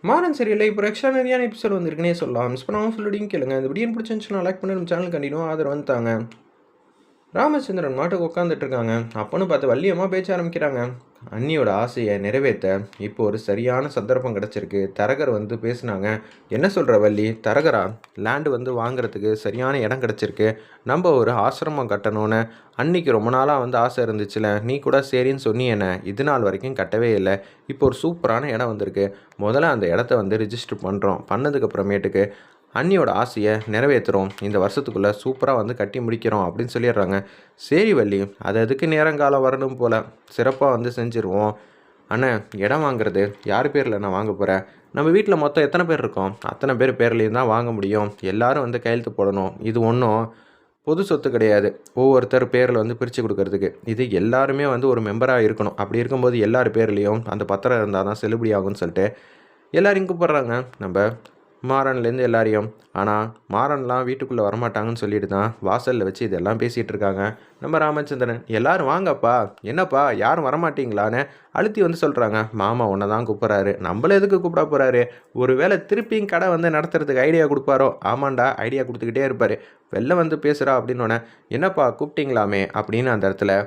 மாறன் சரியில்லை. இப்போ எக்ஸ்ட்ரானரியான எபிசோட் வந்திருக்குன்னே சொல்லலாம். மிஸ் பண்ணாமல் ஃபுல்லோடையும் கேளுங்க. இந்த வீடியோ பிடிச்சிருந்துச்சுன்னா லைக் பண்ணி நம்ம சேனல் கண்டினியூ ஆதரவு வந்துட்டாங்க. ராமச்சந்திரன் மாட்டுக்கு உட்காந்துட்டு இருக்காங்க. அப்போன்னு பார்த்து வள்ளியம்மா பேச்ச ஆரம்பிக்கிறாங்க. அண்ணியோட ஆசையை நிறைவேற்ற இப்போ ஒரு சரியான சந்தர்ப்பம் கிடச்சிருக்கு. தரகர் வந்து பேசினாங்க. என்ன சொல்கிற வள்ளி? தரகரா? லேண்டு வந்து வாங்குறதுக்கு சரியான இடம் கிடச்சிருக்கு. நம்ம ஒரு ஆசிரமம் கட்டணும்னு அன்னிக்கு ரொம்ப நாளாக வந்து ஆசை இருந்துச்சுல. நீ கூட சரின்னு சொன்னியேண்ணே. இது நாள் வரைக்கும் கட்டவே இல்லை. இப்போ ஒரு சூப்பரான இடம் வந்திருக்கு. முதல்ல அந்த இடத்த வந்து ரிஜிஸ்டர் பண்ணுறோம். பண்ணதுக்கப்புறமேட்டுக்கு அண்ணியோட ஆசையை நிறைவேற்றுறோம். இந்த வருஷத்துக்குள்ளே சூப்பராக வந்து கட்டி முடிக்கிறோம் அப்படின்னு சொல்லிடுறாங்க. சரி வள்ளி, அது அதுக்கு நேரங்காலம் வரணும் போல். சிறப்பாக வந்து செஞ்சுருவோம். அண்ணே, இடம் வாங்குறது யார் பேரில் நான் வாங்க போகிறேன்? நம்ம வீட்டில் மொத்தம் எத்தனை பேர் இருக்கோம்? அத்தனை பேர் பேர்லேயும் தான் வாங்க முடியும். எல்லோரும் வந்து கையெழுத்து போடணும். இது ஒன்றும் பொது சொத்து கிடையாது. ஒவ்வொருத்தர் பேரில் வந்து பிரித்து கொடுக்கறதுக்கு. இது எல்லாருமே வந்து ஒரு மெம்பராக இருக்கணும். அப்படி இருக்கும்போது எல்லார் பேர்லேயும் அந்த பத்திரம் இருந்தால் தான் செல்லுபடி ஆகும்னு சொல்லிட்டு எல்லோரையும் கூப்பிட்றாங்க நம்ம மாறன்லேருந்து எல்லாரையும். ஆனால் மாறன்லாம் வீட்டுக்குள்ளே வரமாட்டாங்கன்னு சொல்லிட்டு தான் வாசலில் வச்சு இதெல்லாம் பேசிகிட்டு இருக்காங்க நம்ம ராமச்சந்திரன். எல்லோரும் வாங்கப்பா, என்னப்பா யாரும் வரமாட்டிங்களான்னு அழுத்தி வந்து சொல்கிறாங்க. மாமா உன்னை தான் கூப்பிட்றாரு. நம்மள எதுக்கு கூப்பிட போகிறாரு? ஒரு வேளை திருப்பியும் கடை வந்து நடத்துறதுக்கு ஐடியா கொடுப்பாரோ? ஆமாண்டா, ஐடியா கொடுத்துக்கிட்டே இருப்பார். வெளில வந்து பேசுகிறா அப்படின்னோடனே, என்னப்பா கூப்பிட்டீங்களாமே அப்படின்னு அந்த இடத்துல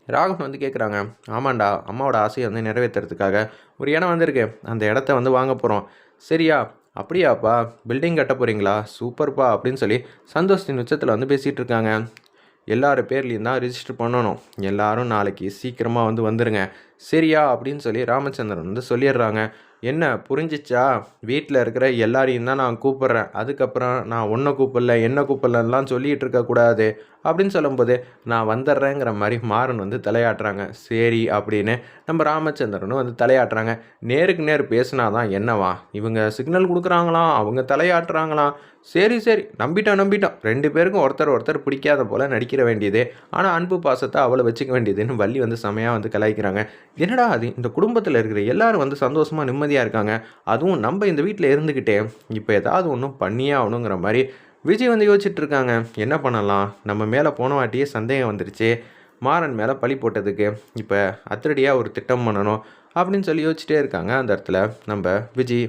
ராகவன் வந்து கேட்குறாங்க. ஆமாண்டா, அம்மாவோட ஆசையை வந்து நிறைவேற்றுறதுக்காக ஒரு இடம் வந்திருக்கு. அந்த இடத்த வந்து வாங்க போகிறோம். சரியா? அப்படியாப்பா, பில்டிங் கட்ட போகிறீங்களா? சூப்பர்ப்பா அப்படின்னு சொல்லி சந்தோஷத்தின் உச்சத்தில் வந்து பேசிகிட்டு இருக்காங்க. எல்லார் பேர்லேயும் தான் ரிஜிஸ்டர் பண்ணணும். எல்லாரும் நாளைக்கு சீக்கிரமாக வந்து வந்துடுங்க. சரியா? அப்படின்னு சொல்லி ராமச்சந்திரன் வந்து சொல்லிடுறாங்க. என்ன புரிஞ்சிச்சா? வீட்டில் இருக்கிற எல்லாரையும் தான் நான் கூப்பிட்றேன். அதுக்கப்புறம் நான் ஒன்றை கூப்பிடல என்ன கூப்பிடலன்னெலாம் சொல்லிகிட்டு இருக்கக்கூடாது அப்படின்னு சொல்லும்போது நான் வந்துடுறேங்கிற மாதிரி மாறன் வந்து தலையாட்டுறாங்க. சரி அப்படின்னு நம்ம ராமச்சந்திரனும் வந்து தலையாட்டுறாங்க. நேருக்கு நேர் பேசினா தான் என்னவா? இவங்க சிக்னல் கொடுக்குறாங்களாம், அவங்க தலையாட்டுறாங்களாம். சரி சரி, நம்பிட்டோம். 2 பேருக்கும் ஒருத்தர் பிடிக்காத போல் நடிக்கிற வேண்டியது. ஆனால் அன்பு பாசத்தை அவளை வச்சுக்க வேண்டியதுன்னு வள்ளி வந்து செமையாக வந்து கலாய்க்கிறாங்க. என்னடா அது, இந்த குடும்பத்தில் இருக்கிற எல்லாரும் வந்து சந்தோஷமாக நிம்மதியாக இருக்காங்க. அதுவும் நம்ம இந்த வீட்டில் இருந்துக்கிட்டே இப்போ ஏதாவது ஒன்றும் பண்ணியே ஆகணுங்கிற மாதிரி விஜய் வந்து யோசிச்சுட்டு இருக்காங்க. என்ன பண்ணலாம்? நம்ம மேலே போன வாட்டியே சந்தேகம் வந்துருச்சு. மாறன் மேலே பழி போட்டதுக்கு இப்போ அதிரடியாக ஒரு திட்டம் பண்ணணும் அப்படின்னு சொல்லி யோசிச்சுட்டே இருக்காங்க. அந்த இடத்துல நம்ம விஜய்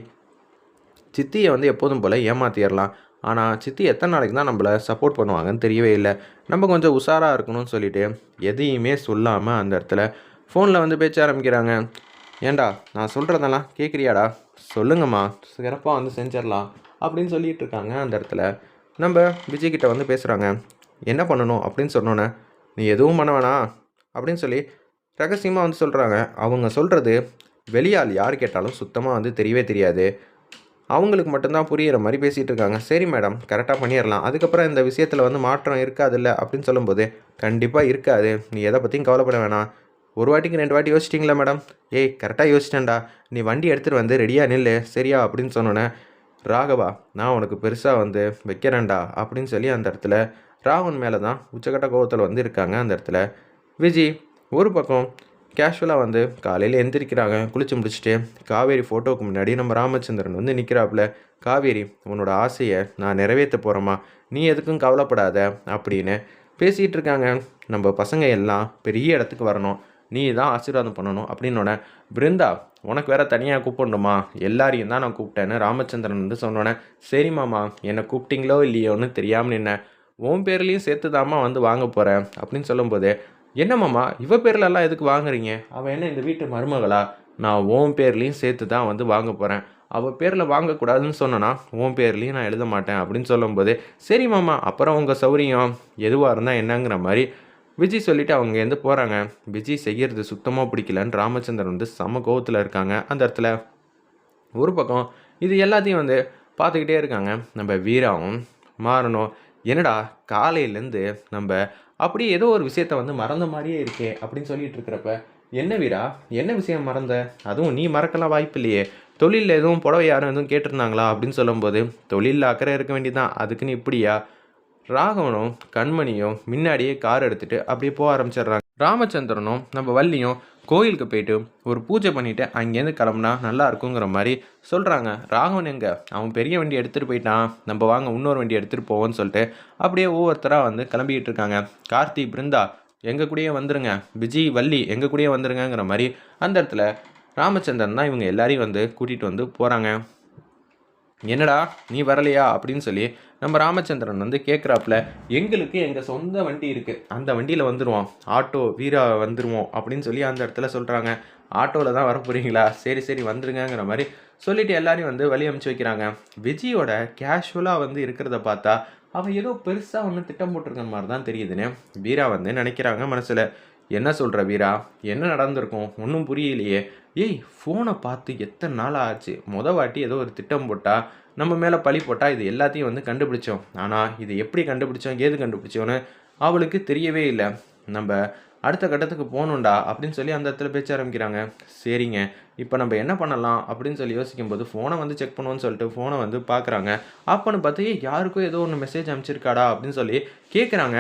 சித்தியை வந்து எப்போதும் போல் ஏமாற்றிடலாம். ஆனால் சித்தி எத்தனை நாளைக்கு தான் நம்மளை சப்போர்ட் பண்ணுவாங்கன்னு தெரியவே இல்லை. நம்ம கொஞ்சம் உஷாராக இருக்கணும்னு சொல்லிவிட்டு எதையுமே சொல்லாமல் அந்த இடத்துல ஃபோனில் வந்து பேச்ச ஆரம்பிக்கிறாங்க. ஏண்டா, நான் சொல்கிறதெல்லாம் கேட்குறியாடா? சொல்லுங்கம்மா, சிறப்பாக வந்து செஞ்சிடலாம் அப்படின்னு சொல்லிகிட்டு இருக்காங்க. அந்த இடத்துல நம்ம விஜய்கிட்ட வந்து பேசுகிறாங்க. என்ன பண்ணணும் அப்படின்னு சொன்னோன்னே, நீ எதுவும் பண்ண வேணாம் அப்படின்னு சொல்லி ரகசியமாக வந்து சொல்கிறாங்க. அவங்க சொல்கிறது வெளியால் யார் கேட்டாலும் சுத்தமாக வந்து தெரியவே தெரியாது. அவங்களுக்கு மட்டும்தான் புரிகிற மாதிரி பேசிகிட்டு இருக்காங்க. சரி மேடம், கரெக்டாக பண்ணிடலாம். அதுக்கப்புறம் இந்த விஷயத்தில் வந்து மாற்றம் இருக்காதுல்ல அப்படின்னு சொல்லும்போது, கண்டிப்பாக இருக்காது. நீ எதை பற்றியும் கவலைப்பட வேணாம். ஒரு வாட்டிக்கு 2 வாட்டி யோசிச்சிட்டிங்களா மேடம்? ஏய், கரெக்டாக யோசிச்சிட்டேன்டா. நீ வண்டி எடுத்துகிட்டு வந்து ரெடியாக நில்லு, சரியா அப்படின்னு சொன்னோன்னே, ராகவா, நான் உனக்கு பெருசாக வந்து வைக்கிறேன்டா அப்படின்னு சொல்லி அந்த இடத்துல ராவன் மேலே தான் உச்சக்கட்ட கோபத்தில் வந்து இருக்காங்க. அந்த இடத்துல விஜய் ஒரு பக்கம் கேஷுவலாக வந்து காலையில் எந்திரிக்கிறாங்க. குளிச்சு முடிச்சுட்டு காவேரி ஃபோட்டோவுக்கு முன்னாடி நம்ம ராமச்சந்திரன் வந்து நிற்கிறாப்புல. காவேரி, உன்னோட ஆசையை நான் நிறைவேற்ற போகிறேம்மா, நீ எதுக்கும் கவலைப்படாத அப்படின்னு பேசிகிட்டு இருக்காங்க. நம்ம பசங்க எல்லாம் பெரிய இடத்துக்கு வரணும், நீ தான் ஆசீர்வாதம் பண்ணணும் அப்படின்னோடனே, பிருந்தா உனக்கு வேற தனியாக கூப்பிடணுமா? எல்லாரையும் தான் நான் கூப்பிட்டேன்னு ராமச்சந்திரன் வந்து சொன்னோன்னே, சரிம்மாம்மா, என்னை கூப்பிட்டீங்களோ இல்லையோன்னு தெரியாமல் நின்ன, உன் பேர்லேயும் சேர்த்து தாம்மா வந்து வாங்க போகிறேன் அப்படின்னு சொல்லும்போது, என்னம்மாம்மா இவ பேர்லெல்லாம் எதுக்கு வாங்குறீங்க? அவள் என்ன இந்த வீட்டு மருமகளா? நான் உன் பேர்லேயும் சேர்த்து தான் வந்து வாங்க போகிறேன். அவள் பேரில் வாங்கக்கூடாதுன்னு சொன்னனா உன் பேர்லேயும் நான் எழுத மாட்டேன் அப்படின்னு சொல்லும்போது, சரி மாமா, அப்புறம் உங்கள் சௌரியம் எதுவாக இருந்தால் என்னங்கிற மாதிரி விஜய் சொல்லிவிட்டு அவங்க எந்த போகிறாங்க. விஜய் செய்கிறது சுத்தமாக பிடிக்கலன்னு ராமச்சந்திரன் வந்து செம கோவத்தில் இருக்காங்க. அந்த இடத்துல ஒரு பக்கம் இது எல்லாத்தையும் வந்து பார்த்துக்கிட்டே இருக்காங்க நம்ம வீராவும் மாறணும். என்னடா காலையிலேருந்து நம்ம அப்படியே ஏதோ ஒரு விஷயத்த வந்து மறந்த மாதிரியே இருக்கே அப்படின்னு சொல்லிட்டு இருக்கிறப்ப, என்ன வீரா, என்ன விஷயம் மறந்த? அதுவும் நீ மறக்கலாம் வாய்ப்பு இல்லையே. தொழிலில் எதுவும் புடவை யாரும் எதுவும் கேட்டிருந்தாங்களா அப்படின்னு சொல்லும்போது, தொழிலில் அக்கறை இருக்க வேண்டியதான், அதுக்குன்னு இப்படியா? ராகவனும் கண்மணியும் முன்னாடியே கார் எடுத்துகிட்டு அப்படியே போக ஆரம்பிச்சிடுறாங்க. ராமச்சந்திரனும் நம்ம வள்ளியும் கோயிலுக்கு போயிட்டு ஒரு பூஜை பண்ணிவிட்டு அங்கேருந்து கிளம்புனா நல்லா இருக்குங்கிற மாதிரி சொல்கிறாங்க. ராகவன் எங்கே? அவன் பெரிய வண்டி எடுத்துகிட்டு போயிட்டான், நம்ம வாங்க இன்னொரு வண்டி எடுத்துகிட்டு போவோன்னு சொல்லிட்டு அப்படியே ஒவ்வொருத்தராக வந்து கிளம்பிக்கிட்டு இருக்காங்க. கார்த்தி, பிருந்தா எங்கள் கூடயே வந்துருங்க, விஜய், வள்ளி எங்கள் கூடயே வந்துருங்கிற மாதிரி அந்த இடத்துல ராமச்சந்திரன் தான் இவங்க எல்லாரையும் வந்து கூட்டிகிட்டு வந்து போகிறாங்க. என்னடா நீ வரலையா அப்படின்னு சொல்லி நம்ம ராமச்சந்திரன் வந்து கேட்குறாப்புல. எங்களுக்கு எங்கள் சொந்த வண்டி இருக்குது, அந்த வண்டியில் வந்துடுவோம், ஆட்டோ வீரா வந்துடுவோம் அப்படின்னு சொல்லி அந்த இடத்துல சொல்கிறாங்க. ஆட்டோவில் தான் வர போகிறீங்களா, சரி சரி வந்துருங்கிற மாதிரி சொல்லிவிட்டு எல்லாரையும் வந்து வழி அமுச்சு வைக்கிறாங்க. விஜயோட கேஷுவலாக வந்து இருக்கிறத பார்த்தா அவன் ஏதோ பெருசாக ஒன்று திட்டம் போட்டிருக்கிற மாதிரி தான் தெரியுதுன்னு வீரா வந்து நினைக்கிறாங்க மனசில். என்ன சொல்கிற வீரா, என்ன நடந்திருக்கும் ஒன்றும் புரியலையே. ஏய், ஃபோனை பார்த்து எத்தனை நாள் ஆச்சு, வாட்டி ஏதோ ஒரு திட்டம் போட்டால் நம்ம மேலே பழி போட்டால் இது எல்லாத்தையும் வந்து கண்டுபிடிச்சோம். ஆனால் இது எப்படி கண்டுபிடிச்சோம், ஏது கண்டுபிடிச்சோன்னு அவளுக்கு தெரியவே இல்லை. நம்ம அடுத்த கட்டத்துக்கு போகணுண்டா அப்படின்னு சொல்லி அந்த இடத்துல பேச்ச ஆரம்பிக்கிறாங்க. சரிங்க, இப்போ நம்ம என்ன பண்ணலாம் அப்படின்னு சொல்லி யோசிக்கும்போது ஃபோனை வந்து செக் பண்ணுவோன்னு சொல்லிட்டு ஃபோனை வந்து பார்க்குறாங்க. அப்போன்னு பார்த்து யாருக்கும் ஏதோ ஒன்று மெசேஜ் அனுப்பிச்சிருக்காடா அப்படின்னு சொல்லி கேட்குறாங்க.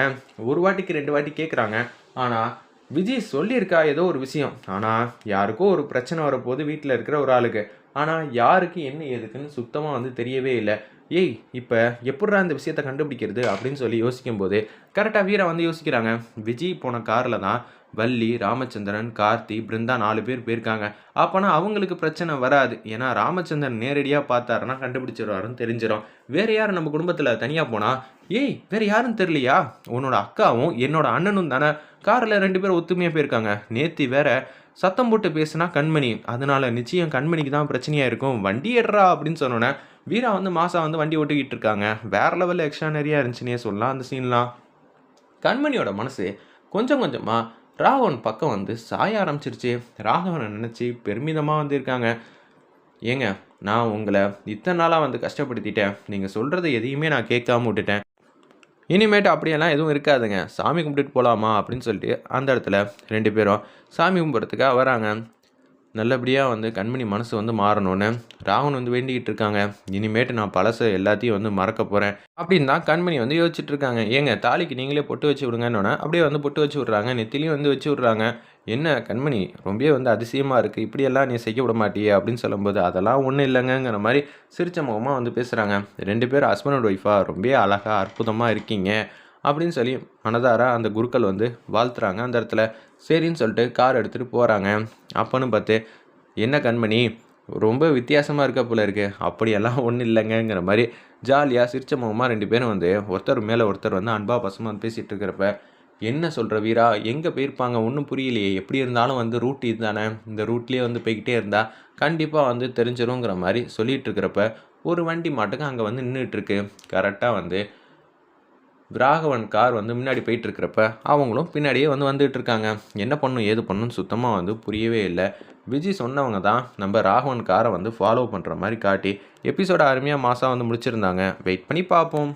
ஒரு வாட்டிக்கு 2 வாட்டி கேட்குறாங்க. ஆனால் விஜய் சொல்லியிருக்கா ஏதோ ஒரு விஷயம், ஆனால் யாருக்கோ ஒரு பிரச்சனை வரப்போது வீட்டில் இருக்கிற ஒரு ஆளுக்கு. ஆனால் யாருக்கு என்ன ஏதுக்குன்னு சுத்தமாக வந்து தெரியவே இல்லை. ஏய், இப்போ எப்பட்றா இந்த விஷயத்தை கண்டுபிடிக்கிறது அப்படின்னு சொல்லி யோசிக்கும்போது கரெக்டாக வீரா வந்து யோசிக்கிறாங்க. விஜய் போன காரில் தான் வள்ளி, ராமச்சந்திரன், கார்த்தி, பிருந்தா 4 பேர் போயிருக்காங்க. அப்போனா அவங்களுக்கு பிரச்சனை வராது. ஏன்னா ராமச்சந்திரன் நேரடியாக பார்த்தாருன்னா கண்டுபிடிச்சிருவாருன்னு தெரிஞ்சிடும். வேறு யார் நம்ம குடும்பத்தில் தனியாக போனால், ஏய் வேறு யாரும் தெரியலையா, உன்னோட அக்காவும் என்னோட அண்ணனும் தானே காரில் 2 பேரும் ஒத்துமையாக போயிருக்காங்க. நேத்தி வேற சத்தம் போட்டு பேசுனா கண்மணி, அதனால நிச்சயம் கண்மணிக்கு தான் பிரச்சனையாக இருக்கும், வண்டி ஏடுறா அப்படின்னு சொன்னோன்னே வீரா வந்து மாசா வந்து வண்டி ஓட்டிக்கிட்டு இருக்காங்க. வேற லெவலில் எக்ஸ்ட்ரானரியாக இருந்துச்சுன்னே சொல்லலாம் அந்த சீன்லாம். கண்மணியோட மனசு கொஞ்சம் கொஞ்சமாக ராகவன் பக்கம் வந்து சாய ஆரம்பிச்சிருச்சு. ராகவனை நினச்சி பெருமிதமாக வந்திருக்காங்க. ஏங்க, நான் உங்களை இத்தனை நாளாக வந்து கஷ்டப்படுத்திட்டேன், நீங்கள் சொல்கிறத எதையுமே நான் கேட்காம விட்டுட்டேன், இனிமேட்டு அப்படியெல்லாம் எதுவும் இருக்காதுங்க, சாமி கும்பிட்டுட்டு போகலாமா அப்படின்னு சொல்லிட்டு அந்த இடத்துல 2 பேரும் சாமி கும்பிட்றதுக்காக வராங்க. நல்லபடியாக வந்து கண்மணி மனசு வந்து மாறணும்னு ராவன் வந்து வேண்டிக்கிட்டு இருக்காங்க. இனிமேட்டு நான் பழசை எல்லாத்தையும் வந்து மறக்க போகிறேன் அப்படின்னு தான் கண்மணி வந்து யோசிச்சுட்டு இருக்காங்க. ஏங்க, தாலிக்கு நீங்களே பொட்டு வச்சு விடுங்கன்னு அப்படியே வந்து பொட்டு வச்சு விட்றாங்க, நெத்திலையும் வந்து வச்சு விட்றாங்க. என்ன கண்மணி, ரொம்பவே வந்து அதிசயமாக இருக்குது, இப்படியெல்லாம் நீ செய்ய விட மாட்டியே அப்படின்னு சொல்லும்போது அதெல்லாம் ஒன்றும் இல்லைங்கிற மாதிரி சிரிச்ச முகமாக வந்து பேசுகிறாங்க. 2 பேரும் ஹஸ்பண்ட் அண்ட் ஒய்ஃபாக ரொம்ப அழகாக அற்புதமாக இருக்கீங்க அப்படின்னு சொல்லி மனதார அந்த குருக்கள் வந்து வாழ்த்துறாங்க அந்த இடத்துல. சரின்னு சொல்லிட்டு கார் எடுத்துகிட்டு போகிறாங்க. அப்போன்னு பார்த்து, என்ன கண்மணி ரொம்ப வித்தியாசமாக இருக்க போல இருக்கு, அப்படியெல்லாம் ஒன்றும் இல்லைங்கிற மாதிரி ஜாலியாக சிரிச்ச முகமாக 2 பேரும் வந்து ஒருத்தர் மேலே ஒருத்தர் வந்து அன்பா பசமாக வந்து பேசிகிட்டு இருக்கிறப்ப, என்ன சொல்கிற வீரா, எங்கே போயிருப்பாங்க ஒன்றும் புரியலையே, எப்படி இருந்தாலும் வந்து ரூட் இது தானே, இந்த ரூட்லேயே வந்து போய்கிட்டே இருந்தால் கண்டிப்பாக வந்து தெரிஞ்சிருங்கிற மாதிரி சொல்லிகிட்டு இருக்கிறப்ப ஒரு வண்டி மாட்டுக்கு அங்கே வந்து நின்றுட்டுருக்கு. கரெக்டாக வந்து ராகவன் கார் வந்து முன்னாடி போயிட்டு இருக்கிறப்ப அவங்களும் பின்னாடியே வந்து வந்துட்டு இருக்காங்க. என்ன பண்ணும் ஏது பண்ணுன்னு சுத்தமாக வந்து புரியவே இல்லை. விஜய் சொன்னவங்க தான் நம்ம ராகவன் காரை வந்து ஃபாலோ பண்ணுற மாதிரி காட்டி எபிசோட அருமையாக மாதம் வந்து முடிச்சிருந்தாங்க. வெயிட் பண்ணி பார்ப்போம்.